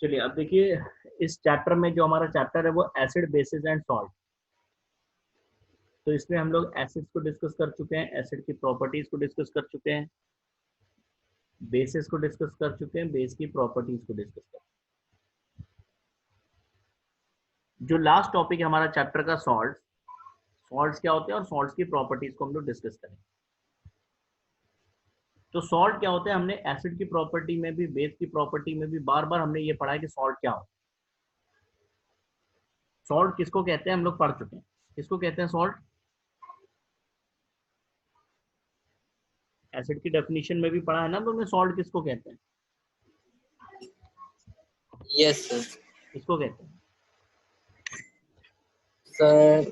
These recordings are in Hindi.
चलिए अब देखिए, इस चैप्टर में जो हमारा चैप्टर है वो एसिड, बेसिस एंड सॉल्ट। तो इसमें हम लोग एसिड्स को डिस्कस कर चुके हैं, एसिड की प्रॉपर्टीज को डिस्कस कर चुके हैं, बेसिस को डिस्कस कर चुके हैं, बेस की प्रॉपर्टीज को डिस्कस कर चुके हैं। जो लास्ट टॉपिक है हमारा चैप्टर का सॉल्ट, सॉल्ट्स क्या होते हैं और सॉल्ट्स की प्रॉपर्टीज को हम लोग डिस्कस करेंगे। तो सॉल्ट क्या होते हैं, हमने एसिड की प्रॉपर्टी में भी, बेस की प्रॉपर्टी में भी बार बार हमने ये पढ़ा है कि सॉल्ट क्या होता है। सॉल्ट किसको कहते हैं हम लोग पढ़ चुके हैं। किसको कहते हैं सॉल्ट? एसिड की डेफिनेशन में भी पढ़ा है ना हम लोग ने, सॉल्ट किसको कहते हैं। Yes sir. किसको कहते हैं सर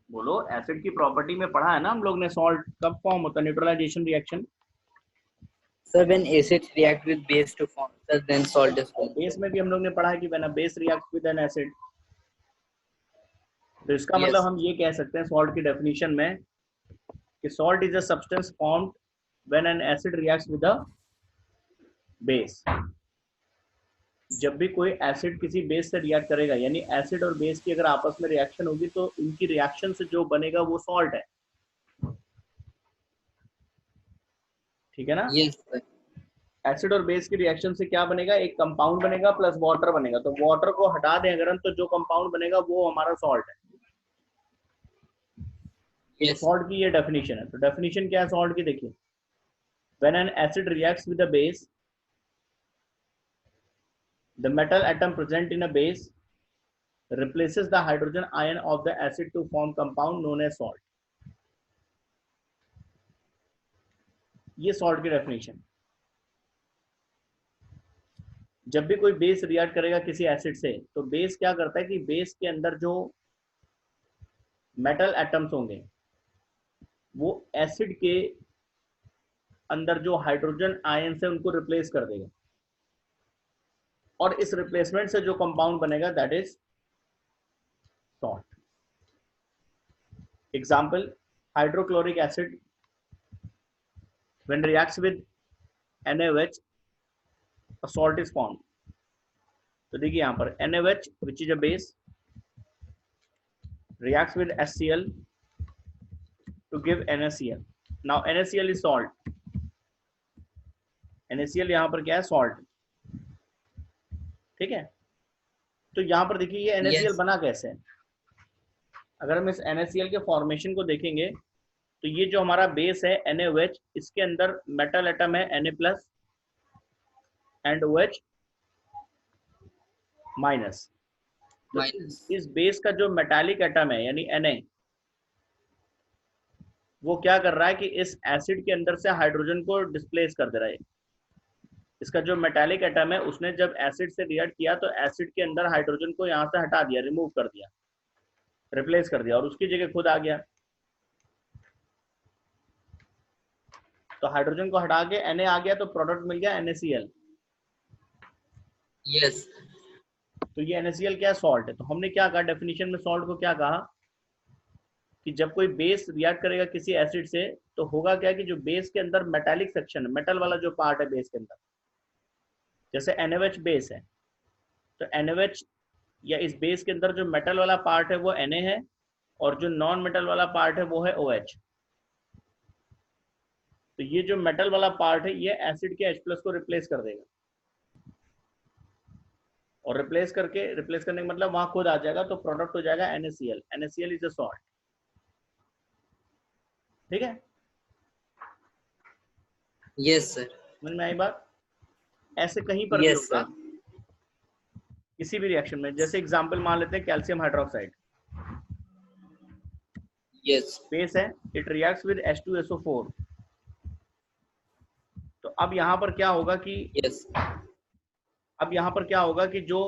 बोलो। एसिड की प्रॉपर्टी में पढ़ा है ना हम लोग ने, सॉल्ट कब फॉर्म होता है, neutralisation reaction. Sir when acid react with base to form sir then salt is form. Base में भी हम लोग ने पढ़ा है कि when a base react with an acid. तो इसका मतलब यस हम ये कह सकते हैं सॉल्ट की डेफिनेशन में कि salt is a substance formed when an acid reacts with a base. जब भी कोई एसिड किसी बेस से रिएक्ट करेगा, यानी एसिड और बेस की अगर आपस में रिएक्शन होगी तो इनकी रिएक्शन से जो बनेगा वो सॉल्ट है। ठीक है ना। Yes sir. एसिड और बेस की रिएक्शन से क्या बनेगा, एक कंपाउंड बनेगा प्लस वाटर बनेगा। तो वाटर को हटा दें अगर हम, तो जो कंपाउंड बनेगा वो हमारा सॉल्ट है। तो यस सॉल्ट की ये डेफिनेशन है। तो डेफिनेशन क्या है सॉल्ट की, देखिए। When an acid reacts with a base, the metal atom present in a base replaces the hydrogen ion of the acid to form compound known as salt. ये सॉल्ट की डेफिनेशन। जब भी कोई बेस रिएक्ट करेगा किसी एसिड से, तो बेस क्या करता है कि बेस के अंदर जो मेटल एटम्स होंगे वो एसिड के अंदर जो हाइड्रोजन आयन है उनको रिप्लेस कर देगा, और इस रिप्लेसमेंट से जो कंपाउंड बनेगा that is salt. Example, hydrochloric acid when reacts with NaOH, a salt is formed. तो देखिए यहाँ पर NaOH which is a base reacts with HCl to give NaCl. Now NaCl is salt. NaCl यहाँ पर क्या है, सॉल्ट। ठीक है। तो यहाँ पर देखिए ये NaCl यस बना कैसे है। अगर हम इस NaCl के फॉर्मेशन को देखेंगे तो ये जो हमारा बेस है NaOH, इसके अंदर मेटल एटम है Na plus and OH minus. तो माइनस इस बेस का जो मेटालिक एटम है यानी Na, वो क्या कर रहा है कि इस एसिड के अंदर से हाइड्रोजन को डिस्प्लेस कर दे रहा है। इसका जो मेटालिक एटम है उसने जब एसिड से रिएक्ट किया तो एसिड के अंदर हाइड्रोजन को यहाँ से हटा दिया, रिमूव कर दिया, रिप्लेस कर दिया, और उसकी जगह खुद आ गया। तो हाइड्रोजन को हटा के Na आ गया तो प्रोडक्ट मिल गया NaCl। यस तो ये NaCl क्या है, सॉल्ट है। तो हमने क्या कहा डेफिनेशन में सॉल्ट को, क्या कहा कि जब कोई बेस रिएक्ट करेगा किसी एसिड से तो होगा क्या कि जो बेस के अंदर मेटालिक सेक्शन, मेटल वाला जो पार्ट है बेस के अंदर, जैसे NaOH बेस है, तो NaOH या इस बेस के अंदर जो मेटल वाला पार्ट है वो Na है, और जो नॉन मेटल वाला पार्ट है वो है OH। तो ये जो मेटल वाला पार्ट है ये एसिड के H+ को रिप्लेस कर देगा, और रिप्लेस करने का मतलब वहां खुद आ जाएगा, तो प्रोडक्ट हो जाएगा NaCl। NaCl is a salt. ठीक है, यस सर। समझ में आई बात। ऐसे कहीं पर भी यस होगा सर। किसी भी रिएक्शन में। जैसे एग्जांपल मान लेते हैं कैल्शियम हाइड्रोक्साइड, यस बेस है, इट रिएक्ट्स विद H2SO4। तो अब यहाँ पर क्या होगा कि यस जो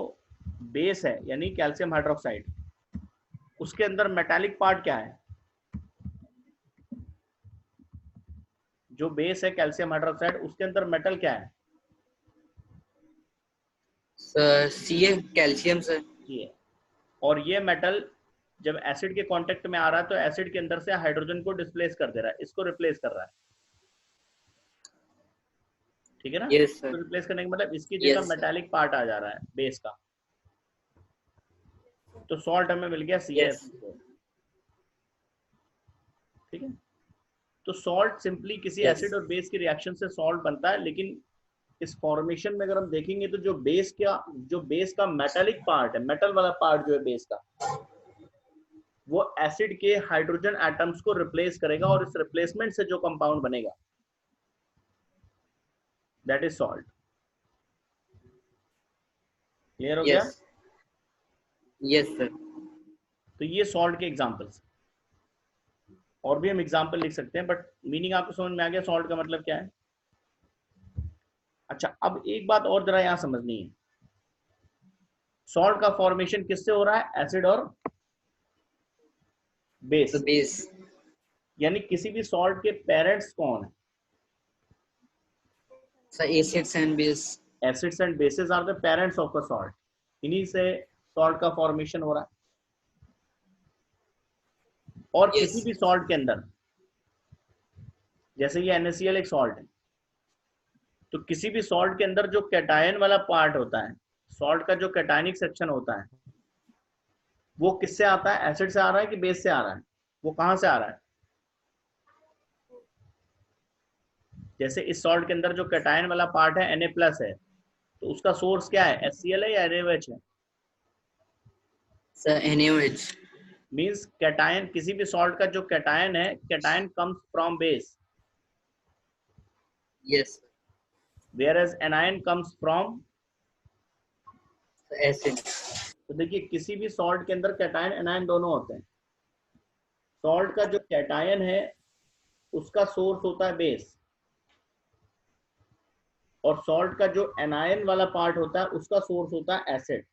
बेस है यानी कैल्शियम हाइड्रोक्साइड, उसके अंदर मेटालिक पार्ट क्या है, जो बेस है कैल्शियम हाइड्रोक्साइड उसके अंदर मेटल क्या है, सर Ca कैल्शियम सर। ये। और ये मेटल जब एसिड के कांटेक्ट में आ रहा है तो एसिड के अंदर से हाइड्रोजन को डिस्प्लेस कर दे रहा है, इसको रिप्लेस कर रहा है। ठीक है ना। Yes sir. तो रिप्लेस करने का मतलब इसकी Yes जगह sir. मेटालिक पार्ट आ जा रहा है बेस का, तो सॉल्ट हमें मिल गया Yes. CaF4। ठीक है। तो सॉल्ट सिंपली किसी Yes. एसिड और बेस की रिएक्शन से सॉल्ट बनता है, लेकिन इस फॉर्मेशन में अगर हम देखेंगे तो जो बेस का मेटालिक पार्ट है, मेटल वाला पार्ट जो है बेस का, वो एसिड के हाइड्रोजन एटम्स को रिप्लेस करेगा और इस रिप्लेसमेंट से जो कंपाउंड बनेगा दैट इज सॉल्ट। क्लियर हो गया। Yes. Yes sir. तो ये सॉल्ट के एग्जांपल्स, और भी हम एग्जांपल लिख सकते हैं, बट मीनिंग आपको समझ में आ गया सॉल्ट का मतलब क्या है। अच्छा, अब एक बात और जरा यहां समझनी है, सॉल्ट का फॉर्मेशन किससे हो रहा है, एसिड और बेस। The base. यानी किसी भी सॉल्ट के पेरेंट्स कौन है, So acids and base. Acids and bases are the parents of the salt. इन्हीं से सॉल्ट का फॉर्मेशन हो रहा है। और किसी Yes. भी सॉल्ट के अंदर, जैसे ये NaCl एक सॉल्ट है, तो किसी भी सॉल्ट के अंदर जो कैटायन वाला पार्ट होता है, सॉल्ट का जो कैटायनिक सेक्शन होता है, वो किससे आता है, एसिड से आ रहा है कि बेस से आ रहा है, वो कहां से आ रहा है। जैसे इस सॉल्ट के अंदर जो कैटायन वाला पार्ट है Na+ है, तो उसका सोर्स क्या है, HCl है या NaOH है। So NaOH. मींस कैटायन, किसी भी सॉल्ट का जो कैटायन है, cation comes from base, Yes. whereas anion comes from। So acid. तो देखिए किसी भी सॉल्ट के अंदर कैटायन एनायन दोनों होते हैं। सॉल्ट का जो कैटायन है उसका सोर्स होता है बेस, और सॉल्ट का जो एनायन वाला पार्ट होता है उसका सोर्स होता है acid.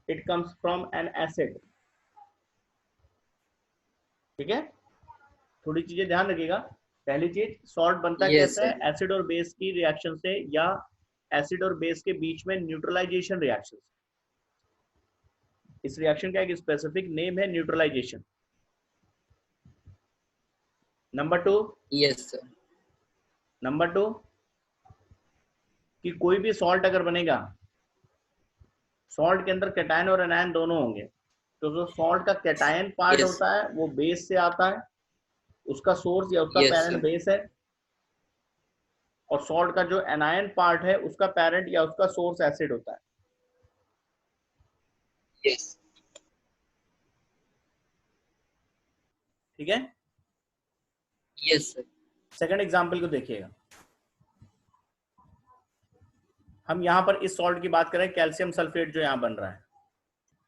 It comes from N acid. ठीक है, थोड़ी चीजें ध्यान रखिएगा। पहली चीज, सॉल्ट बनता Yes कैसे sir. है, एसिड और बेस की रिएक्शन से, या एसिड और बेस के बीच में न्यूट्रलाइजेशन रिएक्शन। इस रिएक्शन का एक स्पेसिफिक नेम है neutralisation. Number two, Yes sir. कि कोई भी सॉल्ट अगर बनेगा, सॉल्ट के अंदर कैटायन और एनायन दोनों होंगे, तो जो सॉल्ट का कैटायन पार्ट Yes. होता है वो बेस से आता है, उसका सोर्स या उसका Yes पेरेंट sir. बेस है। और सॉल्ट का जो एनायन पार्ट है उसका पेरेंट या उसका सोर्स एसिड होता है। Yes. ठीक है। Yes sir. सेकंड एग्जांपल को देखिएगा। हम यहाँ पर इस सॉल्ट की बात करें, कैल्शियम सल्फेट जो यहाँ बन रहा है,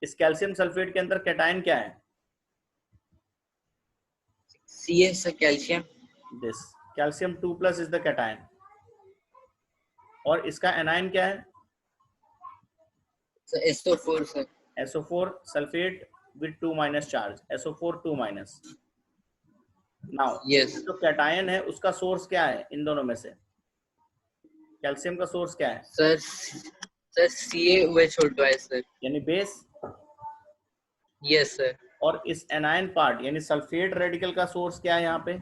इस कैल्शियम सल्फेट के अंदर कैटायन क्या है, Ca sir, calcium. This calcium 2+ is the cation, और इसका एनायन क्या है, So SO4 sir. SO4 sulphate with 2- charge, SO4 2-। Now Yes. जो कैटायन है उसका सोर्स क्या है इन दोनों में से, कैल्शियम का सोर्स क्या है, Sir. Sir CaOH whole twice sir. यानी बेस। Yes sir. और इस एनायन पार्ट यानी सल्फेट रेडिकल का सोर्स क्या है यहाँ पे,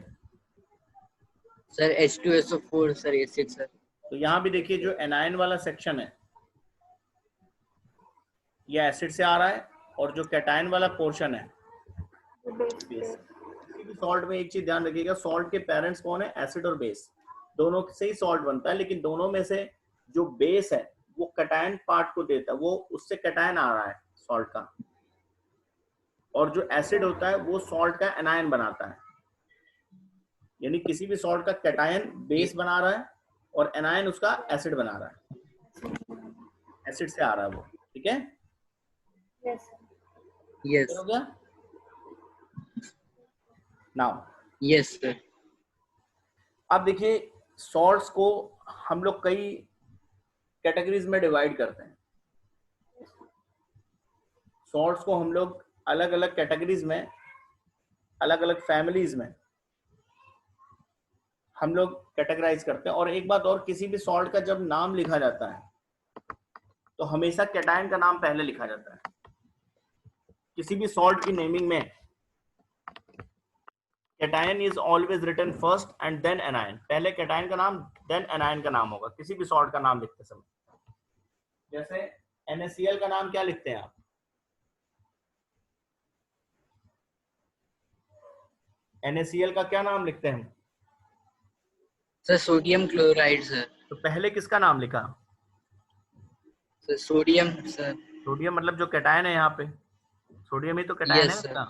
Sir H2SO4 sir, acid sir. तो यहाँ भी देखिए जो एनायन वाला सेक्शन है ये एसिड से आ रहा है, और जो कैटायन वाला पोर्शन है बेस। किसी भी सॉल्ट में एक चीज ध्यान रखिएगा, सॉल्ट के पेरेंट्स कौन है, एसिड और बेस, दोनों से ही सॉल्ट बनता है, लेकिन दोनों में से जो बेस है वो कैटायन पार्ट को देता है, वो उससे कैटायन आ रहा है सॉल्ट का, और जो एसिड होता है वो सॉल्ट का एनायन बनाता है। यानी किसी भी सॉल्ट का कैटायन बेस बना रहा है और एनायन उसका एसिड बना रहा है, एसिड से आ रहा है वो। ठीक है, Yes. हो गया। Now Yes sir. अब देखिए सॉल्ट्स को हम लोग कई कैटेगरीज में डिवाइड करते हैं। सॉल्ट्स को हम लोग अलग अलग कैटेगरीज में, अलग अलग फैमिलीज में हम लोग कैटेगराइज करते हैं। और एक बात और, किसी भी सॉल्ट का जब नाम लिखा जाता है तो हमेशा कैटायन का नाम पहले लिखा जाता है। किसी भी सॉल्ट की नेमिंग में cation is always written first and then anion, पहले कैटायन का नाम देन एनायन का नाम होगा किसी भी सॉल्ट का नाम लिखते समय। जैसे NaCl का नाम क्या लिखते हैं आप? NaCl का क्या नाम लिखते हैं हम? Sir sodium chloride sir. तो पहले किसका नाम लिखा? Sir sodium sir. सोडियम मतलब जो कैटायन है यहाँ पे, सोडियम ही तो कैटायन है यस सर। उसका।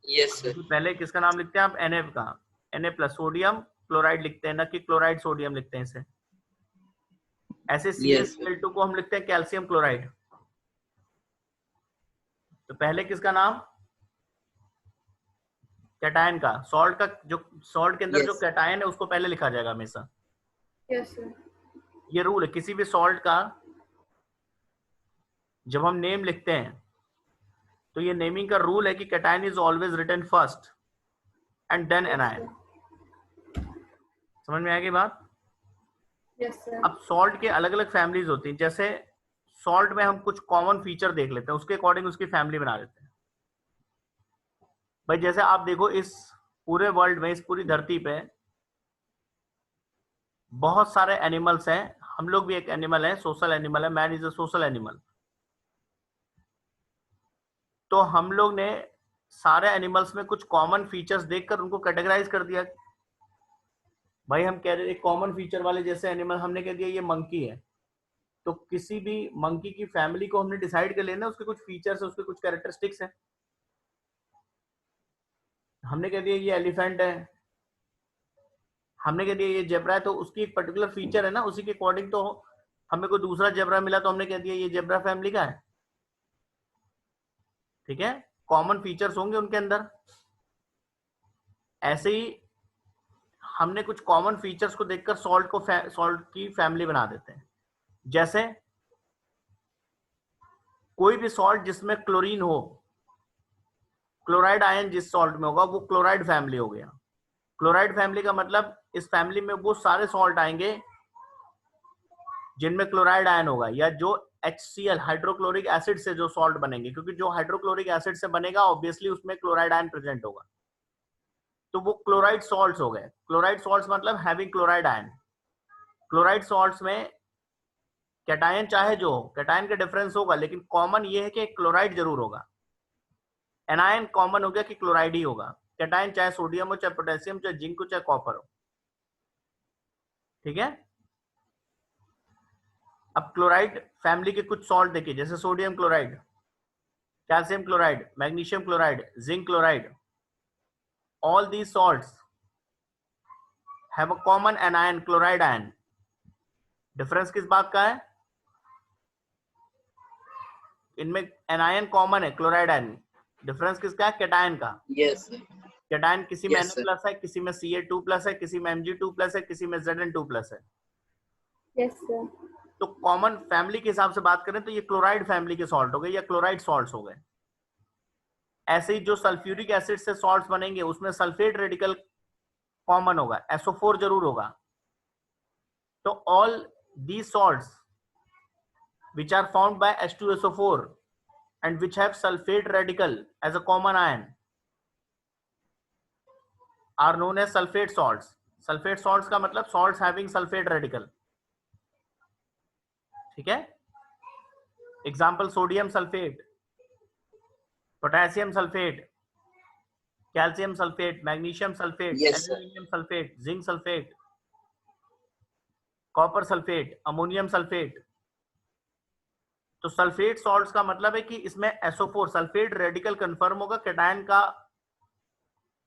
Yes sir. पहले किसका नाम लिखते हैं आप? Na का, Na प्लस सोडियम क्लोराइड लिखते हैं, न कि क्लोराइड सोडियम लिखते हैं इसे। ऐसे यस सर। CaCl2 को हम लिखते हैं कैल्शियम क्लोराइड। तो पहले किसका नाम? कैटायन का, सॉल्ट का, जो सॉल्ट के अंदर जो यस कैटायन है उसको पहले लिखा जाएगा हमेशा। Yes sir. ये रूल है किसी भी सॉल्ट का, जब हम नेम लिखते हैं तो ये नेमिंग का रूल है कि cation is always written first and then anion. समझ में आएगी बात? Yes sir. अब सॉल्ट के अलग अलग फैमिलीज होती हैं, जैसे सॉल्ट में हम कुछ कॉमन फीचर देख लेते हैं, उसके अकॉर्डिंग उसकी फैमिली बना लेते हैं। भाई जैसे आप देखो इस पूरे वर्ल्ड में, इस पूरी धरती पे बहुत सारे एनिमल्स हैं, हम लोग भी एक एनिमल है, सोशल एनिमल है, man is a social animal. तो हम लोग ने सारे एनिमल्स में कुछ कॉमन फीचर्स देखकर उनको कैटेगराइज कर दिया। भाई हम कह रहे एक कॉमन फीचर वाले जैसे एनिमल हमने कह दिया ये मंकी है, तो किसी भी मंकी की फैमिली को हमने डिसाइड कर लेना उसके कुछ फीचर्स है, उसके कुछ कैरेक्टरिस्टिक्स है। हमने कह दिया ये एलिफेंट है, हमने कह दिया ये जेब्रा है, तो उसकी एक पर्टिकुलर फीचर है ना, उसी के अकॉर्डिंग तो हमें कोई दूसरा जेब्रा मिला तो हमने कह दिया ये जेब्रा फैमिली का है। ठीक है, कॉमन फीचर्स होंगे उनके अंदर। ऐसे ही हमने कुछ कॉमन फीचर्स को देखकर सॉल्ट की फैमिली बना देते हैं। जैसे कोई भी सॉल्ट जिसमें क्लोरीन हो, क्लोराइड आयन जिस सॉल्ट में होगा वो क्लोराइड फैमिली हो गया। क्लोराइड फैमिली का मतलब इस फैमिली में वो सारे सॉल्ट आएंगे जिनमें क्लोराइड आयन होगा, या जो HCl हाइड्रोक्लोरिक एसिड से जो सॉल्ट बनेंगे, क्योंकि जो हाइड्रोक्लोरिक एसिड से बनेगा ऑब्वियसली उसमें क्लोराइड आयन प्रेजेंट होगा, तो वो क्लोराइड सॉल्ट्स हो गए। क्लोराइड सॉल्ट्स मतलब having chloride ion. Chloride salts में कैटायन चाहे जो हो, कैटायन का डिफरेंस होगा, लेकिन कॉमन ये है कि क्लोराइड जरूर होगा। एनायन कॉमन हो गया कि क्लोराइड ही होगा। कैटायन चाहे सोडियम हो, चाहे पोटेशियम, चाहे जिंक हो, चाहे कॉपर हो। ठीक है, अब क्लोराइड फैमिली के कुछ सॉल्ट देखिए, जैसे sodium chloride, calcium chloride, magnesium chloride, zinc chloride, all these salts have a common anion, chloride ion। Difference किस बात का है? इनमें एनायन कॉमन है, क्लोराइड आयन। डिफरेंस किसका है? कैटायन का। Yes sir. कैटायन किसी में Yes, Na+ है, किसी में Ca2+ है, किसी में Mg2+ है, किसी में Zn2+ है। Yes sir. तो कॉमन फैमिली के हिसाब से बात करें तो ये क्लोराइड फैमिली के सॉल्ट हो गए या क्लोराइड सॉल्ट्स हो गए। ऐसे ही जो सल्फ्यूरिक एसिड से सॉल्ट्स बनेंगे उसमें सल्फेट रेडिकल कॉमन होगा, SO4 जरूर होगा। तो all these salts which are formed by H2SO4 and which have sulfate radical as a common ion are known as sulfate salts। sulfate salts का मतलब salts having sulfate radical। ठीक है, example sodium sulphate, potassium sulphate, calcium sulphate, magnesium sulphate, yes sir, aluminium sulphate, zinc sulphate, copper sulphate, ammonium sulphate. तो सल्फेट सॉल्ट्स का मतलब है कि इसमें SO4 सल्फेट रेडिकल कंफर्म होगा, कैटायन का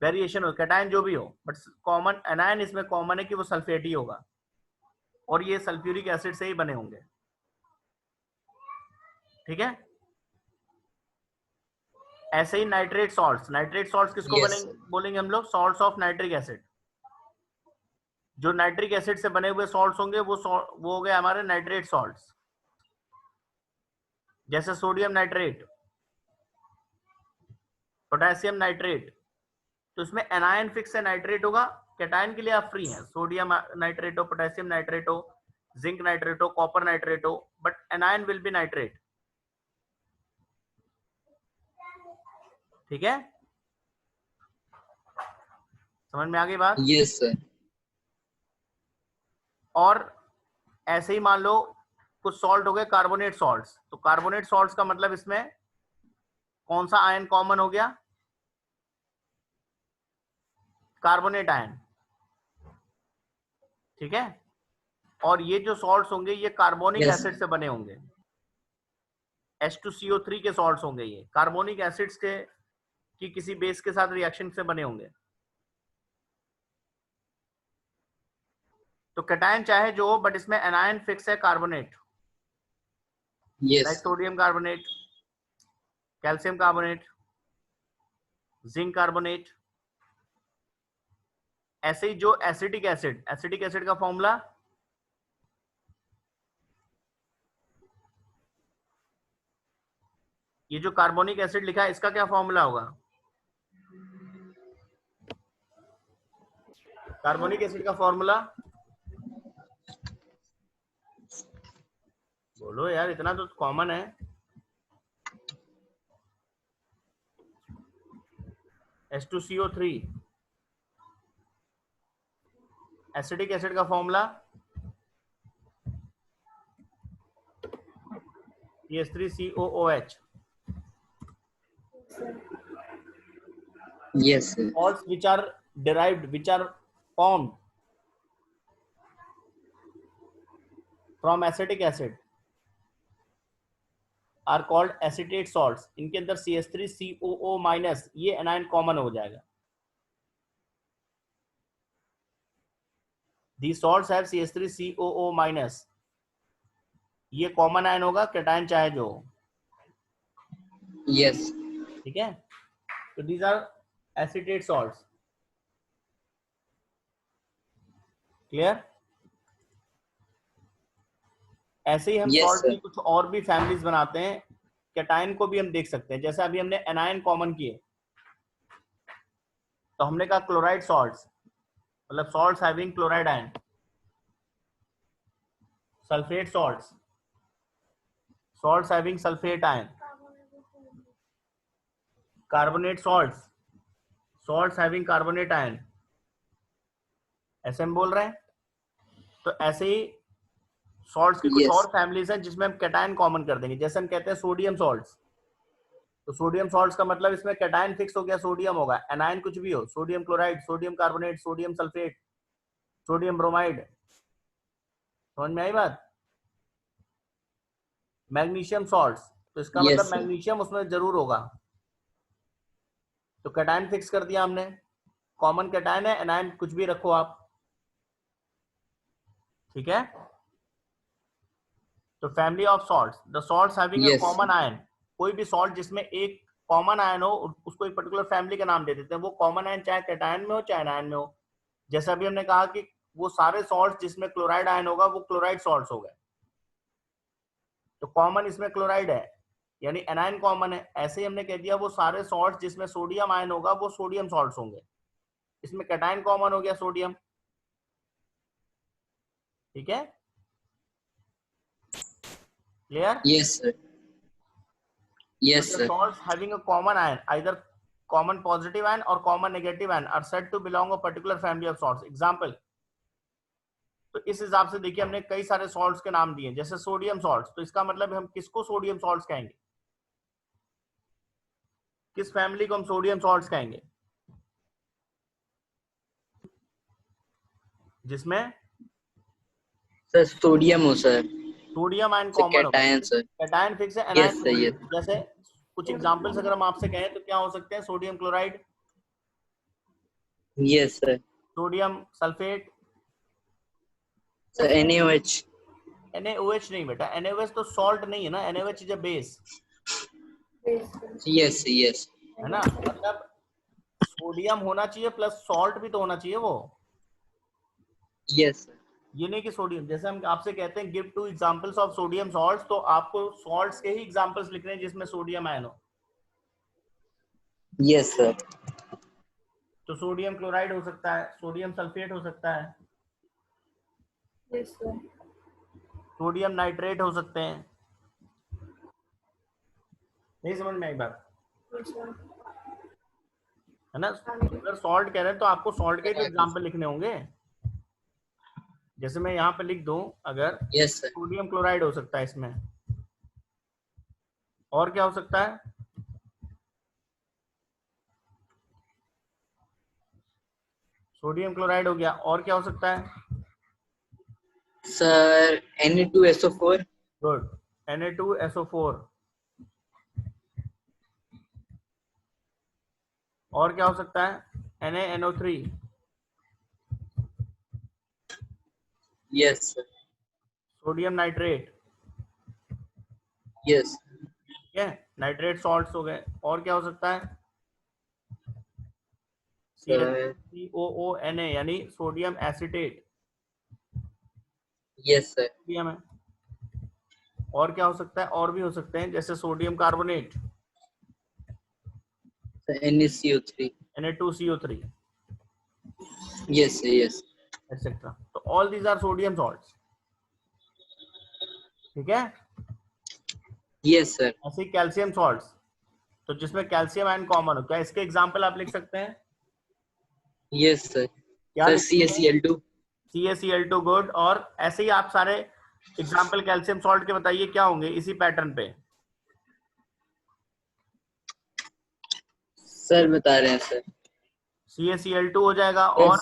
वेरिएशन हो, कैटायन जो भी हो, बट कॉमन एनायन इसमें कॉमन है कि वो सल्फेट ही होगा, और ये सल्फ्यूरिक एसिड से ही बने होंगे। ठीक है, ऐसे ही नाइट्रेट सॉल्ट्स, नाइट्रेट सॉल्ट्स किसको Yes, बनेंगे, sir. बोलेंगे हम लोग? Salts of nitric acid. जो नाइट्रिक एसिड से बने हुए सॉल्ट्स होंगे वो हो गए हमारे नाइट्रेट सॉल्ट्स। जैसे सोडियम नाइट्रेट, पोटेशियम नाइट्रेट, तो इसमें एनायन फिक्स है, नाइट्रेट होगा। कैटायन के लिए आप फ्री हैं, सोडियम नाइट्रेट हो, पोटेशियम नाइट्रेट हो, जिंक नाइट्रेट हो, कॉपर नाइट्रेट हो, but anion will be nitrate. ठीक है, समझ में आ गई बात? Yes, sir. और ऐसे ही मान लो कुछ सॉल्ट हो गए कार्बोनेट सॉल्ट्स, तो कार्बोनेट सॉल्ट्स का मतलब इसमें कौन सा आयन कॉमन हो गया? कार्बोनेट आयन, ठीक है। और ये जो सॉल्ट्स होंगे ये कार्बोनिक Yes. एसिड से बने होंगे, H2CO3 के सॉल्ट्स होंगे, ये कार्बोनिक एसिड्स के की किसी बेस के साथ रिएक्शन से बने होंगे। तो कैटायन चाहे जो हो, बट इसमें एनायन फिक्स है carbonate, like Yes. Sodium carbonate, calcium carbonate, zinc carbonate. ऐसे ही जो एसिटिक एसिड का फॉर्मूला ये जो कार्बोनिक एसिड लिखा है इसका क्या फॉर्मूला होगा? कार्बोनिक एसिड का फॉर्मूला बोलो यार, इतना तो कॉमन है। H2CO3 एसिडिक एसिड का formula CH3COOH। Yes, sir. Salts which are derived, which are formed from acetic acid are called acetate salts। इनके अंदर CH3COO माइनस ये एनायन कॉमन हो जाएगा। These salts have CH3COO minus, ये कॉमन आयन होगा कैटायन चाहे जो हो, Yes. ठीक है। तो these are acetate salts, clear? ऐसे ही हम Yes, सॉल्ट की sir. कुछ और भी फैमिलीज बनाते हैं, कैटायन को भी हम देख सकते हैं। जैसे अभी हमने एनायन कॉमन किए, तो हमने कहा क्लोराइड सॉल्ट्स, मतलब salts having chloride ion, sulphate salts, salts having sulphate ion, carbonate salts, salts having carbonate ion, ऐसे हम बोल रहे हैं। तो ऐसे ही सॉल्ट्स की कुछ Yes. और फैमिलीज हैं जिसमें हम कैटायन कॉमन कर देंगे। जैसे हम कहते हैं सोडियम सॉल्ट्स, तो सोडियम सॉल्ट्स का मतलब इसमें कैटायन फिक्स हो गया, सोडियम होगा, एनायन कुछ भी हो, sodium chloride, sodium carbonate, sodium sulphate, sodium bromide. समझ में आई बात? मैग्नीशियम सॉल्ट्स, तो इसका Yes, मतलब sir. मैग्नीशियम उसमें जरूर होगा, तो कैटायन फिक्स कर दिया हमने, कॉमन कैटायन है, एनायन कुछ भी रखो आप, ठीक है। तो family of salts, the salts having a Yes. Common ion, कोई भी सॉल्ट जिसमें एक कॉमन आयन हो उसको एक पर्टिकुलर फैमिली का नाम दे देते हैं। वो कॉमन आयन चाहे कैटायन में हो चाहे एनायन में हो। जैसे अभी हमने कहा कि वो सारे सॉल्ट्स जिसमें क्लोराइड आयन होगा वो क्लोराइड सॉल्ट्स हो गए, तो कॉमन इसमें क्लोराइड है यानी एनायन कॉमन है। ऐसे ही हमने कह दिया वो सारे सॉल्ट्स जिसमें सोडियम आयन होगा वो सोडियम सॉल्ट्स होंगे, इसमें कैटायन कॉमन हो गया सोडियम, ठीक है, clear? Yes, sir. Yes, The sir. salts having a common ion, either common positive ion or common negative ion, are said to belong a particular family of salts। Example, तो इस हिसाब से देखिए हमने कई सारे सॉल्ट्स के नाम दिए, जैसे सोडियम सॉल्ट्स, तो इसका मतलब हम किसको सोडियम सॉल्ट्स कहेंगे, किस फैमिली को हम सोडियम सॉल्ट्स कहेंगे? जिसमें Sir, sodium हो sir. Sodium ion Sir, common हो, cation sir. कैटायन फिक्स है, Yes, एनायन sir. कुछ भी Yes. हो। जैसे कुछ एग्जांपल्स अगर हम आपसे कहें तो क्या हो सकते हैं? Sodium chloride, Yes, sir. Sodium sulphate, Sir, NaOH. NaOH नहीं बेटा, NaOH तो सॉल्ट नहीं है ना, NaOH is a base, Yes, yes. है ना। मतलब सोडियम होना चाहिए प्लस सॉल्ट भी तो होना चाहिए वो, Yes, sir. ये नहीं कि सोडियम। जैसे हम आपसे कहते हैं give 2 examples of sodium salts, तो आपको सॉल्ट्स के ही एग्जांपल्स लिखने हैं जिसमें सोडियम आयन हो। Yes, sir. तो सोडियम क्लोराइड हो सकता है, सोडियम सल्फेट हो सकता है, Yes, sir. सोडियम नाइट्रेट हो सकते हैं। नहीं समझ में आई बात? Yes, sir. है ना। अगर सॉल्ट कह रहे हैं तो आपको सॉल्ट के तो एग्जाम्पल लिखने होंगे। जैसे मैं यहाँ पे लिख दूं, अगर यस सर। सोडियम क्लोराइड हो सकता है इसमें, और क्या हो सकता है? सोडियम क्लोराइड हो गया, और क्या हो सकता है? Sir Na2SO4। Good, Na2SO4। और क्या हो सकता है? NaNO3। Yes sir. Sodium nitrate. Yes ठीक है, नाइट्रेट सॉल्ट्स हो गए। और क्या हो सकता है? सर। COONA यानी sodium acetate. Yes sir. Sodium है। और क्या हो सकता है? और भी हो सकते हैं, जैसे sodium carbonate, sir NaCO3। Na2CO3 yes sir. Yes. Etcetera. तो all these are sodium salts. ठीक है। Yes sir. ऐसे कैल्शियम सॉल्ट्स, तो जिसमें कैल्शियम आयन कॉमन हो, क्या इसके एग्जाम्पल आप लिख सकते हैं? Yes sir. क्या सर लिख सकते हैं? CaCl2। CaCl2, good. और ऐसे ही आप सारे एग्जाम्पल कैल्शियम सॉल्ट के बताइए क्या होंगे इसी पैटर्न पे। सर बता रहे हैं सर। CaCl2 हो जाएगा, और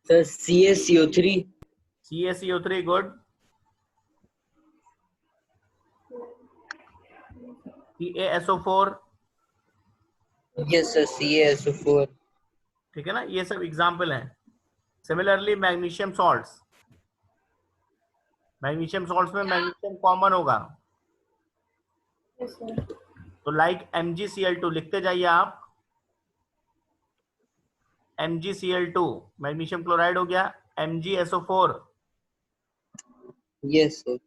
sir CaCO3। CaCO3, good. CaSO4। Yes sir CaSO4। ठीक है ना, ये सब एग्जाम्पल हैं। Similarly magnesium salts, magnesium salts में मैग्नीशियम कॉमन होगा, Yes, sir. तो लाइक MgCl2 लिखते जाइए आप। MgCl2 मैग्नीशियम क्लोराइड हो गया। MgSO4 yes sir.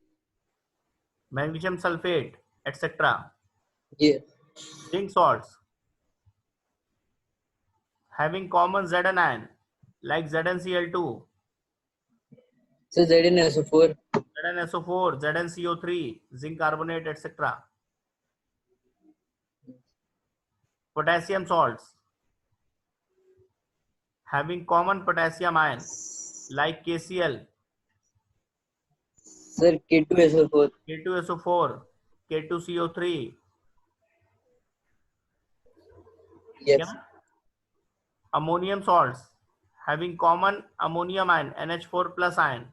Magnesium sulphate etcetera. ये zinc salts having common Zn ion like ZnCl2, sir ZnSO4। ZnSO4, ZnCO3, zinc carbonate etc. Potassium salts having common potassium ion like KCl, sir K2SO4। K2SO4, K2CO3। ठीक है यस। ना। Ammonium salts having common ammonium ion NH4 plus ion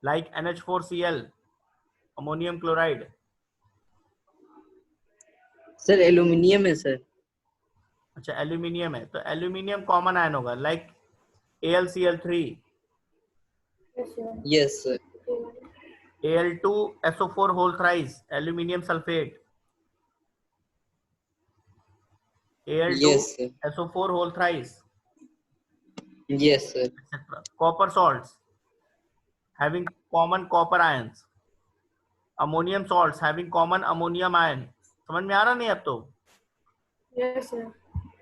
like NH4Cl, ammonium chloride। Sir aluminium है सर। अच्छा, एल्यूमिनियम है, तो एल्यूमिनियम कॉमन आयन होगा like AlCl3, Yes, sir. Yes sir. Al2SO4 whole thrice, aluminium sulfate, yes sir. Al2SO4 whole thrice, yes sir. etc. Copper salts having common copper ions, ammonium salts having common ammonium ion। समझ में आ रहा नहीं अब तो? Yes, sir.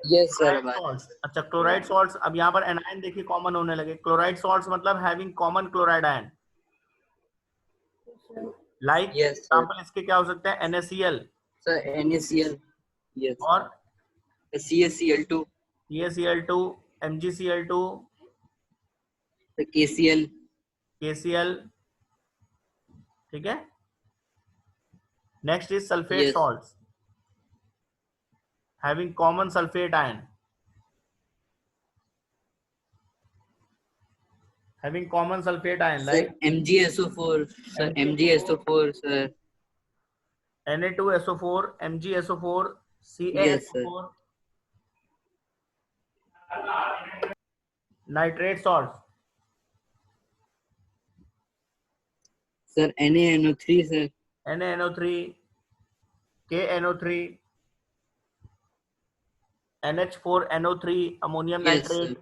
Yes sir chloride salts, अच्छा क्लोराइड सॉल्ट्स, अब यहाँ पर एनायन देखिए कॉमन होने लगे। क्लोराइड सॉल्ट्स मतलब having common chloride ion, Yes, sir. Like yes sir. Example इसके क्या हो सकते हैं? NaCl sir NaCl। यस। और CaCl2। CaCl2, MgCl2, sir KCl। KCl। ठीक है। Next is sulphate yes. Salts having common sulfate ion, having common sulfate ion sir like MgSO4। Sir MgSO4 sir. Na2SO4, MgSO4, yes sir. CaSO4, nitrate salts sir NaNO3 सर। NaNO3, KNO3, NH4NO3, ammonium yes sir. nitrate।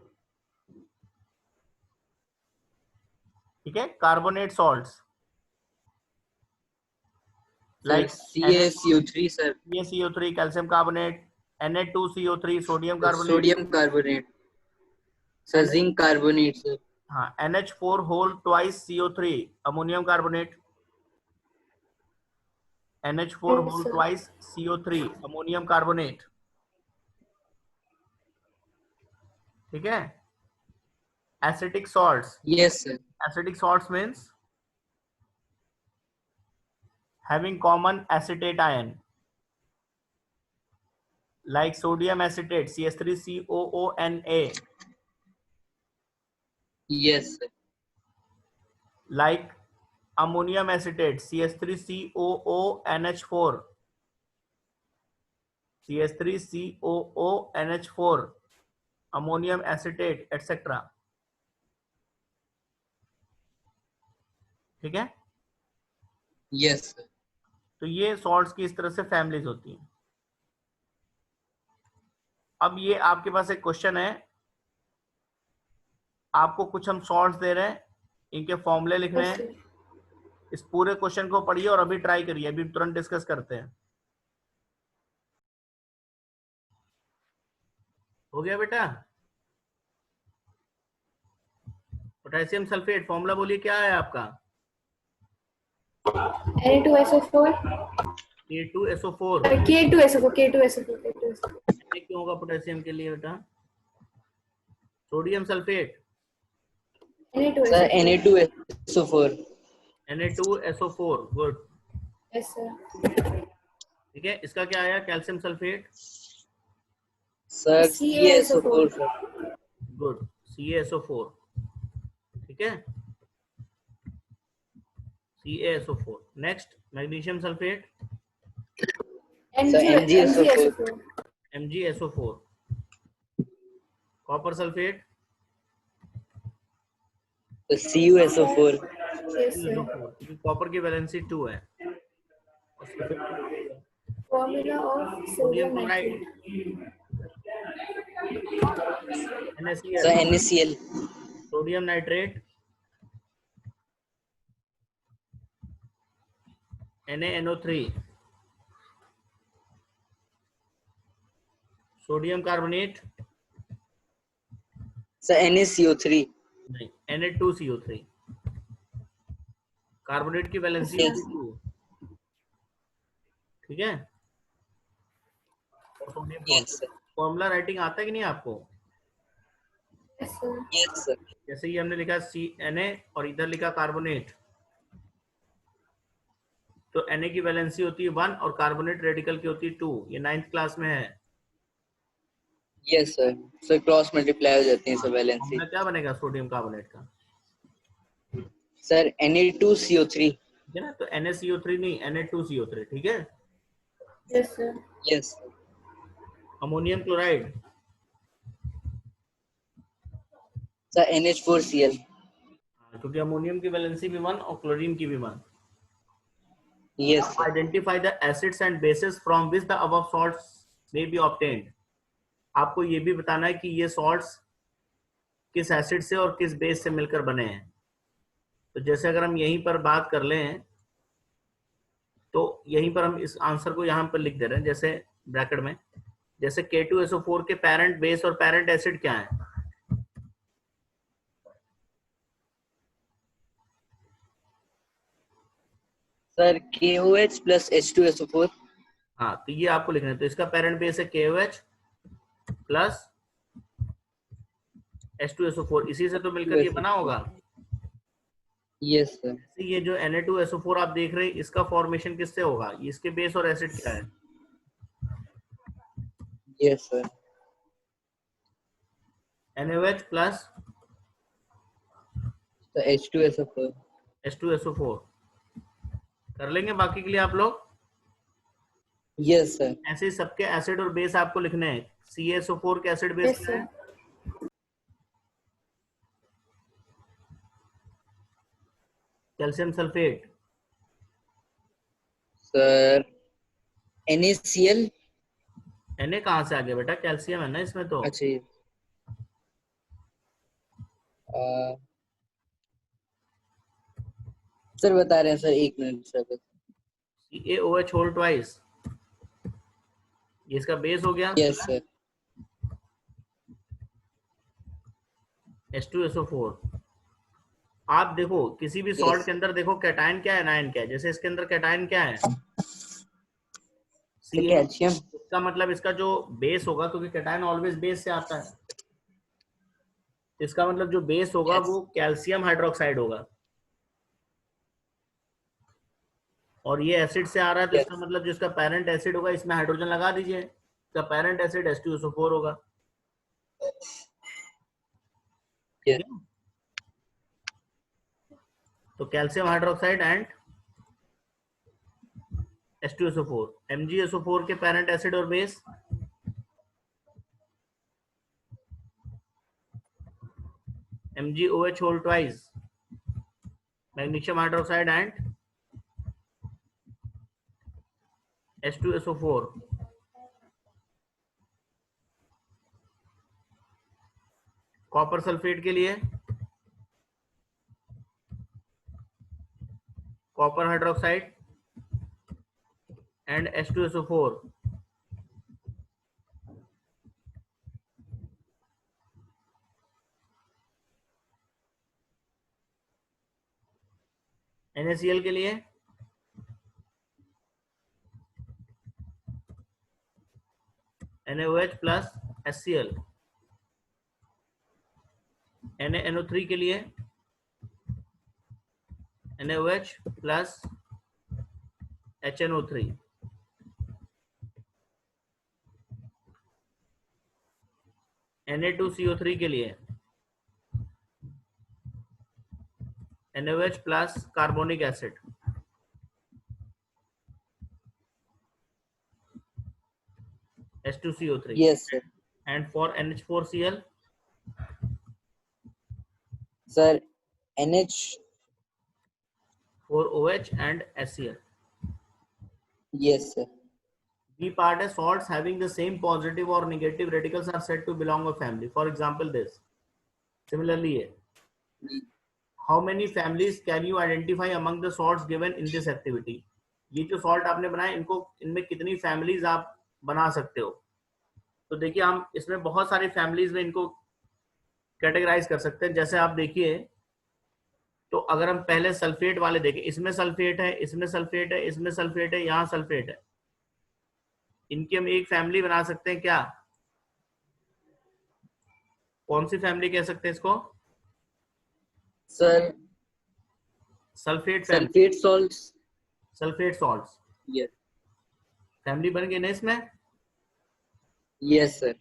ठीक है। Carbonate salts sir like CaCO3 सर। NaCO3 calcium carbonate, Na2CO3 sodium carbonate, sodium carbonate. Sir N zinc carbonate sir. हाँ NH4 whole twice CO3 ammonium carbonate. NH4 Yes, whole sir. twice CO3 ammonium carbonate. ठीक है। Acetic salts, Yes, sir. Acetic salts means having common acetate ion like sodium acetate CH3COONA, Yes, sir. like ammonium acetate CH3COONH4, CH3COONH4, ammonium acetate etc. ठीक है। Yes, sir. तो ये सॉल्ट्स की इस तरह से फैमिलीज होती हैं। अब ये आपके पास एक क्वेश्चन है, आपको कुछ हम सॉल्ट्स दे रहे हैं, इनके फॉर्मूले लिखने Yes, हैं। sir. इस पूरे क्वेश्चन को पढ़िए और अभी ट्राई करिए, अभी तुरंत डिस्कस करते हैं। हो गया बेटा? पोटेशियम सल्फेट फॉर्मूला बोलिए क्या है आपका? Na2SO4. K2SO4। K2SO4. K2SO4. K2SO4. क्यों होगा पोटेशियम के लिए बेटा? Sodium sulphate Sir, Na2SO4. Na2SO4. Na2SO4, good. Yes, sir. ठीक है, इसका क्या आया? Calcium sulphate, Sir, CaSO4. CaSO4, sir. Good, CaSO4। ठीक है, CaSO4। Next magnesium sulphate, Sir, MgSO4. MgSO4. MgSO4। Copper sulphate, So, CuSO4. Yes, sir. क्योंकि कॉपर की वैलेंसी 2 है और सल्फेट की 2 है। Formula of sodium sodium chloride, Sir, NaCl, NaCl. Sodium nitrate, NaNO3, sodium carbonate, Sir, NaCO3. नहीं, Na2CO3। कार्बोनेट की वैलेंसी Yes. 2। ठीक है। और sodium Yes, sir. Formula writing आता है कि नहीं आपको? Yes, sir. Yes, sir. जैसे ही हमने लिखा Na और इधर लिखा कार्बोनेट, तो Na की वैलेंसी होती है 1 और कार्बोनेट रेडिकल की होती है 2। ये 9th क्लास में है। Yes, sir. So, cross multiply हो जाती है सब वैलेंसी। फॉर्मूला क्या बनेगा सोडियम कार्बोनेट का? Sir Na2CO3। ठीक है ना, तो NaCO3 नहीं, Na2CO3। ठीक है। Yes, sir. Yes. Ammonium chloride, sir NH4Cl। क्योंकि अमोनियम की वैलेंसी भी 1 और क्लोरीन की भी 1। Yes, sir. Identify the acids and basis from which the above salts may be obtained. आपको ये भी बताना है कि ये सॉल्ट्स किस एसिड से और किस बेस से मिलकर बने हैं। तो जैसे अगर हम यहीं पर बात कर लें, तो यहीं पर हम इस आंसर को यहाँ पर लिख दे रहे हैं, जैसे ब्रैकेट में, जैसे K2SO4 के पेरेंट बेस और पेरेंट एसिड क्या है? Sir KOH plus H2SO4। हाँ, तो ये आपको लिखना है। तो इसका पेरेंट बेस है KOH प्लस H2SO4, इसी से तो मिलकर ये बना होगा। Yes sir. ये जो Na2SO4 आप देख रहे हैं, इसका फॉर्मेशन किससे होगा? इसके बेस और एसिड क्या है? Yes sir. NaOH plus H2SO4। H2SO4 कर लेंगे बाकी के लिए आप लोग। Yes sir. ऐसे ही सबके एसिड और बेस आपको लिखने हैं। CaSO4 के एसिड बेस Yes, क्या है? sir. Calcium sulphate. Sir NaCl। Na कहाँ से आ गया बेटा? कैल्शियम है ना इसमें तो। अच्छा ये सर बता रहे हैं sir, 1 minute sir. CaOH whole twice, ये इसका बेस हो गया। Yes sir. H2SO4। आप देखो किसी भी सॉल्ट के अंदर देखो कैटायन क्या है, एनायन क्या है। जैसे इसके अंदर कैटायन क्या है? The calcium. इसका मतलब इसका जो बेस होगा, क्योंकि कैटायन ऑलवेज बेस से आता है, इसका मतलब जो बेस होगा Yes. वो कैल्शियम हाइड्रोक्साइड होगा, और ये एसिड से आ रहा है तो Yes. इसका मतलब जो इसका पेरेंट एसिड होगा इसमें हाइड्रोजन लगा दीजिए, इसका पेरेंट एसिड H2SO4 होगा। ठीक Yes. है, तो calcium hydroxide and H2SO4, MgSO4 के पेरेंट एसिड और base MgOH whole twice magnesium hydroxide and H2SO4। Copper sulphate के लिए copper hydroxide and H2SO4। NaCl के लिए NaOH प्लस HCl। NaNO3 के लिए NaOH प्लस HNO3। Na2CO3 के लिए NaOH plus carbonic acid. H2CO3। Yes, sir. And for NH4Cl, Sir, NH. 4OH and HCl। Yes, sir. B part is salts having the same positive or negative radicals are said to belong a family. For example, this. Similarly, how many families can you identify among the salts given in this activity? ये जो सॉल्ट आपने बनाए इनमें कितनी फैमिलीज आप बना सकते हो? तो देखिए हम इसमें बहुत सारी फैमिलीज में इनको कैटेगराइज कर सकते हैं। जैसे आप देखिए, तो अगर हम पहले सल्फेट वाले देखें, इसमें सल्फेट है, इसमें सल्फेट है, इसमें सल्फेट है, यहाँ सल्फेट है, इनकी हम एक फैमिली बना सकते हैं। क्या, कौन सी फैमिली कह सकते हैं इसको? Sir, sulphate family, sulfate salts. Sulphate salts Yes. Family बन गई ना इसमें। Yes, sir.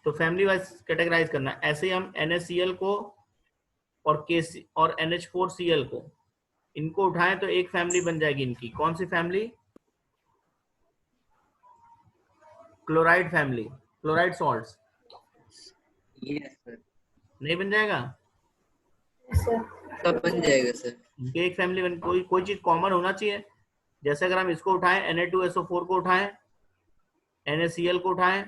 तो फैमिली वाइज कैटेगराइज करना है। ऐसे ही हम NaCl को और KC और NH4Cl को, इनको उठाएं तो एक फैमिली बन जाएगी इनकी। कौन सी family? Chloride family, chloride salts. Yes, sir. नहीं बन जाएगा? Yes, sir. सब बन जाएगा सर। इनकी एक फैमिली बन, कोई चीज कॉमन होना चाहिए। जैसे अगर हम इसको उठाएं, Na2SO4 को उठाएं, NaCl को उठाएं,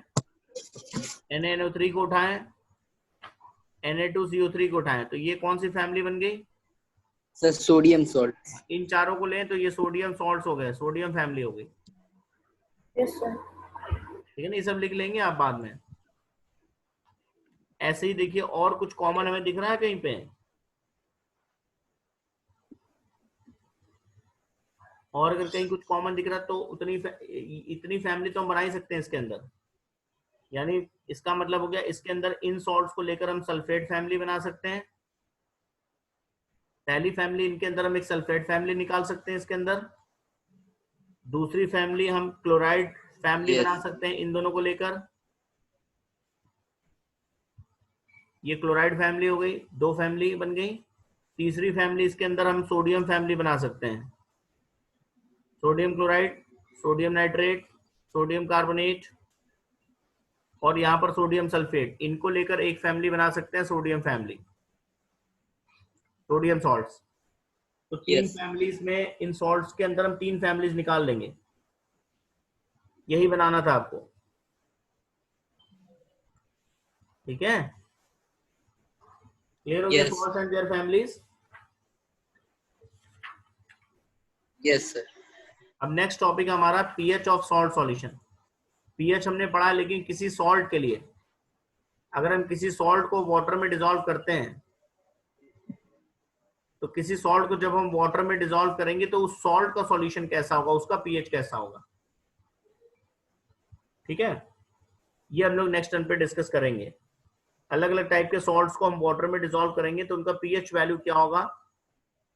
NaNO3 को उठाएं, Na2CO3 को उठाएं, तो ये कौन सी फैमिली बन गई? Sir sodium salt. इन चारों को लें तो ये सोडियम सॉल्ट्स हो गए, सोडियम फैमिली हो गई। Yes, sir. ठीक है ना, ये सब लिख लेंगे आप बाद में। ऐसे ही देखिए और कुछ कॉमन हमें दिख रहा है कहीं पे? और अगर कहीं कुछ कॉमन दिख रहा है तो इतनी फैमिली तो हम बना ही सकते हैं इसके अंदर। यानी इसका मतलब हो गया, इसके अंदर इन सॉल्ट्स को लेकर हम सल्फेट फैमिली बना सकते हैं। पहली फैमिली, इनके अंदर हम एक सल्फेट फैमिली निकाल सकते हैं इसके अंदर। दूसरी फैमिली हम क्लोराइड फैमिली बना सकते हैं इन दोनों को लेकर। ये क्लोराइड फैमिली हो गई, दो फैमिली बन गई। तीसरी फैमिली, इसके अंदर हम सोडियम फैमिली बना सकते हैं। Sodium chloride, sodium nitrate, sodium carbonate और यहाँ पर सोडियम सल्फेट, इनको लेकर एक फैमिली बना सकते हैं, सोडियम फैमिली, सोडियम सॉल्ट्स। तो तीन फैमिलीज में, इन सॉल्ट्स के अंदर हम तीन फैमिलीज निकाल लेंगे। यही बनाना था आपको, ठीक है? क्लियर हो गया salts and their families? Yes sir. अब नेक्स्ट टॉपिक हमारा pH of salt solution. PH हमने पढ़ा, लेकिन किसी सॉल्ट के लिए अगर हम किसी सॉल्ट को वाटर में डिसॉल्व करते हैं, तो किसी सॉल्ट को जब हम वाटर में डिसॉल्व करेंगे तो उस सॉल्ट का सॉल्यूशन कैसा होगा, उसका पीएच कैसा होगा? ठीक है, ये हम लोग नेक्स्ट टर्न पे डिस्कस करेंगे। अलग अलग टाइप के सॉल्ट्स को हम वाटर में डिसॉल्व करेंगे तो उनका पीएच वैल्यू क्या होगा।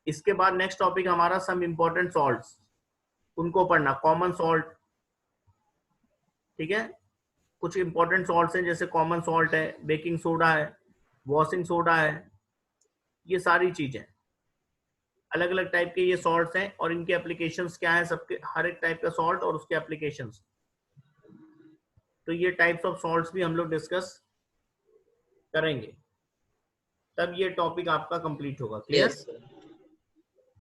इसके बाद नेक्स्ट टॉपिक हमारा सम इंपॉर्टेंट सॉल्ट्स, उनको पढ़ना, कॉमन सॉल्ट, ठीक है। कुछ इंपॉर्टेंट सॉल्ट्स हैं जैसे कॉमन सॉल्ट है, बेकिंग सोडा है, वॉशिंग सोडा है, ये सारी चीजें अलग अलग टाइप के ये सॉल्ट्स हैं और इनके एप्लीकेशंस क्या हैं, सबके हर एक टाइप का सॉल्ट और उसके एप्लीकेशंस। तो ये टाइप्स ऑफ सॉल्ट्स भी हम लोग डिस्कस करेंगे, तब ये टॉपिक आपका कंप्लीट होगा। क्लियर? Yes, sir.